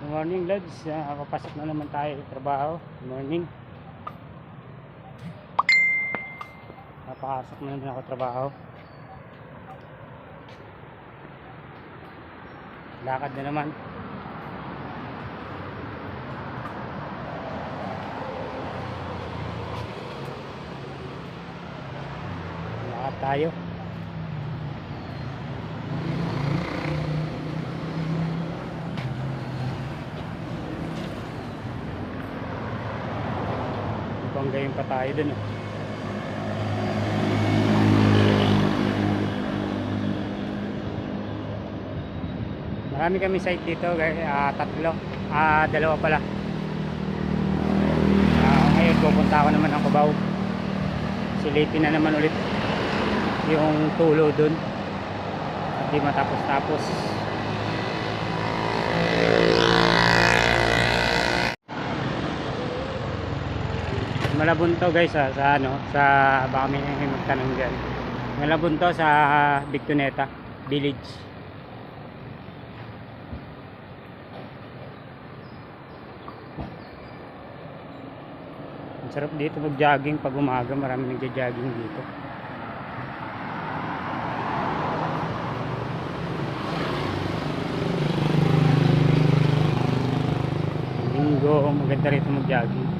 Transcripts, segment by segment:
Good morning, Lods. Papasok na naman tayo sa trabaho. Good morning. Papasok na naman ako sa trabaho. Lakad na naman. Lakad tayo. Gayon pa tayo dun. Marami kami site dito, tatlo, dalawa pala. Ngayon pupunta ako naman ng Cubao. Silipin na naman ulit yung tulo dun, hindi matapos-tapos. Malabon to guys, sa baka may magtanong dyan. Malabon to sa Bictoneta Village. Ang sarap dito mag jogging pag umaga, marami nagja-jogging dito. Linggo maganda rito mag jogging.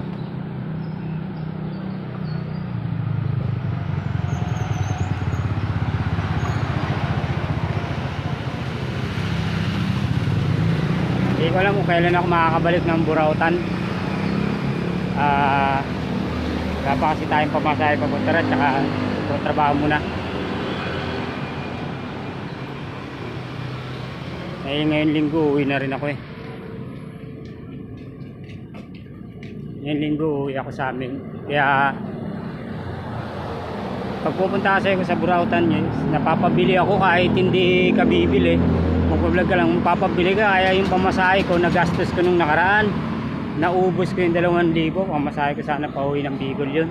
Hindi ko alam kung kailan ako makakabalik ng Burautan. Wala pa kasi tayong pamasahe papunta rin, tsaka trabaho muna. Ngayon linggo uwi na rin ako eh. Ngayon linggo uwi ako sa amin. Kaya pag pupunta kasi ako sa Burautan, napapabili ako kahit hindi ka bibili. Magpa-vlog ka lang, papabili ka, kaya yung pamasahe ko, nagastos ko nung nakaraan, naubos ko yung 2,000, pamasahe ko sana pauwi ng Bicol yun.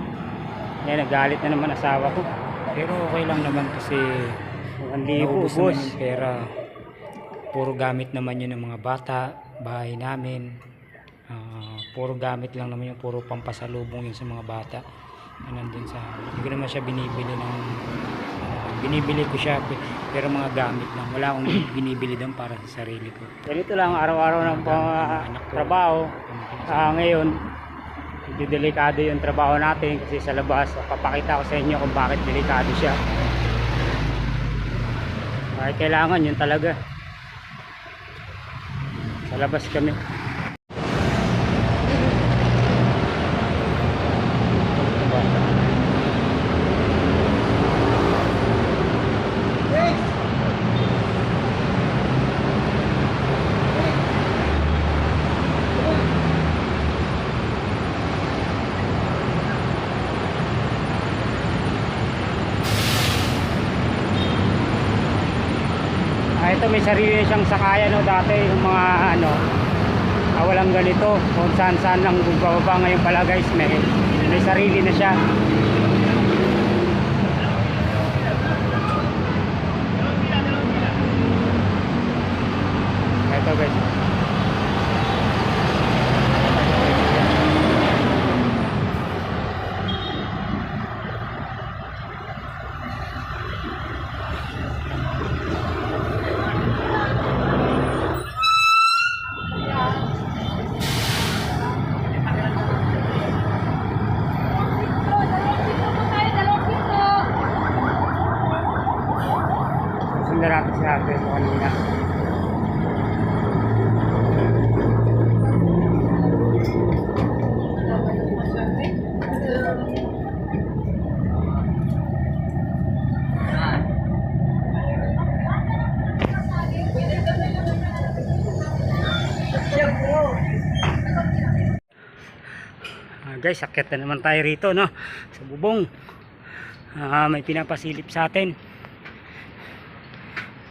Kaya nagalit na naman asawa ko. Pero okay lang naman kasi 1,000 naubos ubos. naman yung pera. Puro gamit naman yun ng mga bata, bahay namin. Puro gamit lang naman yung puro pampasalubong yun sa mga bata. Nandun sa, hindi ko naman siya binibili ng binibili ko siya pero mga gamit lang, wala akong binibili doon para sa sarili ko. Ganito lang araw-araw ng trabaho. Ngayon medyo delikado yung trabaho natin kasi sa labas, papakita ko sa inyo kung bakit delikado siya. Bakit kailangan yun talaga. Sa labas kami. Ito may sarili siyang sakayan dati yung mga walang ganito kung saan lang bababa. Ngayon pala guys may sarili na siya. Ito guys, natin si ate mo kanina. Guys, akyat na naman tayo rito sa bubong. May pinapasilip sa atin.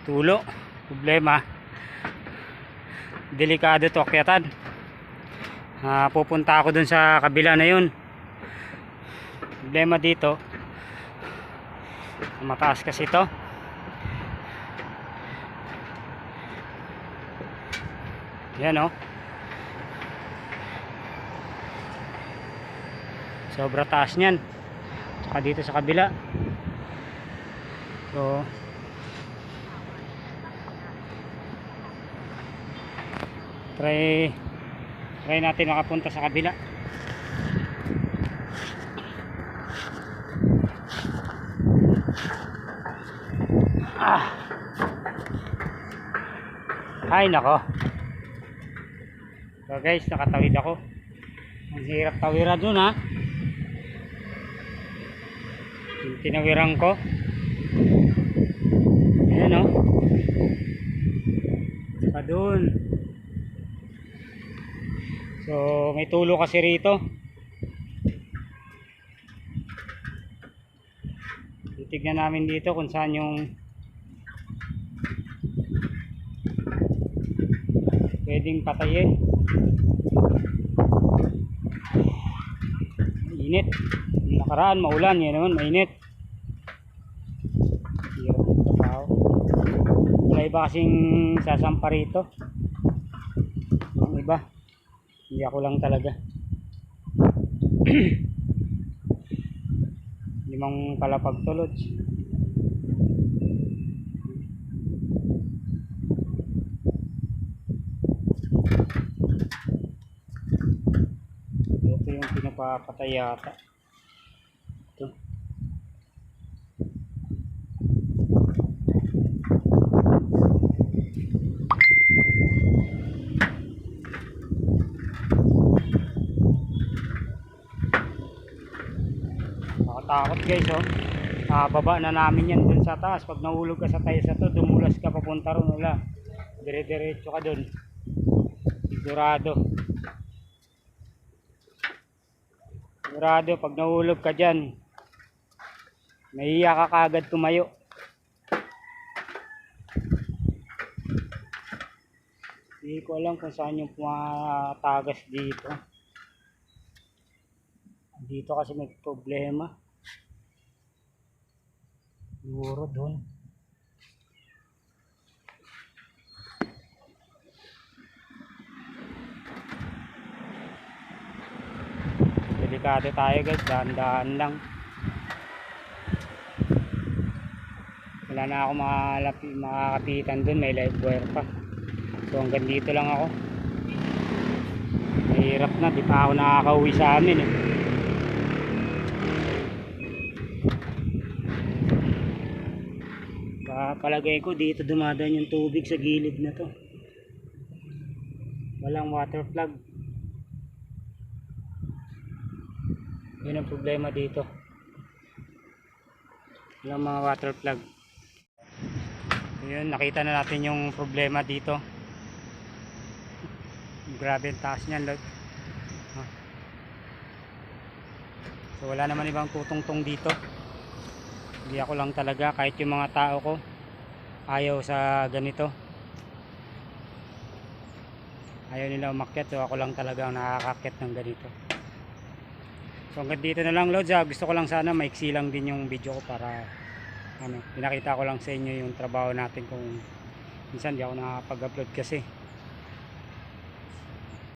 Tulo, problema, delikado to akyatan. Pupunta ako dun sa kabila na yun. Problema dito, mataas kasi to. Yan Sobra taas niyan. Saka dito sa kabila. So try natin makapunta sa kabila. Ay nako. So guys, nakatawid ako. Ang hirap tawiran dun ha. Yung tinawiran ko. Ayan o. Saka dun. So may tulo kasi rito. Titignan namin dito kung saan yung pwedeng patayin. Mainit. Nakaraan maulan, yan naman mainit. Hirap ng trabaho. Wala iba kasing sasampa rito. Ang iba hindi ako lang talaga. 5 palapag tulod. Ito yung pinapapatay yata. Ito. Nakatakot guys oh. Baba na namin yan dun sa taas. Pag nahulog ka sa tayo sa to, dumulas ka papunta ron, wala. Dire-diretso ka dun. Sigurado. Sigurado pag nahulog ka dyan, nahiya ka kagad tumayo. Hindi ko alam kung saan yung pumatagas dito. Dito kasi may problema. Siguro doon. Delikado tayo guys, dahan-dahan lang. Wala na ako makakapitan doon, may live wire pa. So hanggang dito lang ako. Mahirap na, di pa ako nakakauwi sa amin eh. Palagay ko dito dumadaan yung tubig sa gilid na to. Walang water plug. Yun ang problema dito. Walang mga water plug. Yun, nakita na natin yung problema dito. Grabe ang taas niyan, Lord. So wala naman ibang tutungtong dito. Hindi ako lang talaga, kahit yung mga tao ko ayaw sa ganito. Ayaw nila umakyat, so ako lang talaga ang nakakakyat ng ganito. So hanggang dito na lang, Lods. Gusto ko lang sana maiksi lang din yung video ko para pinakita ko lang sa inyo yung trabaho natin. Kung minsan di ako nakapag-upload kasi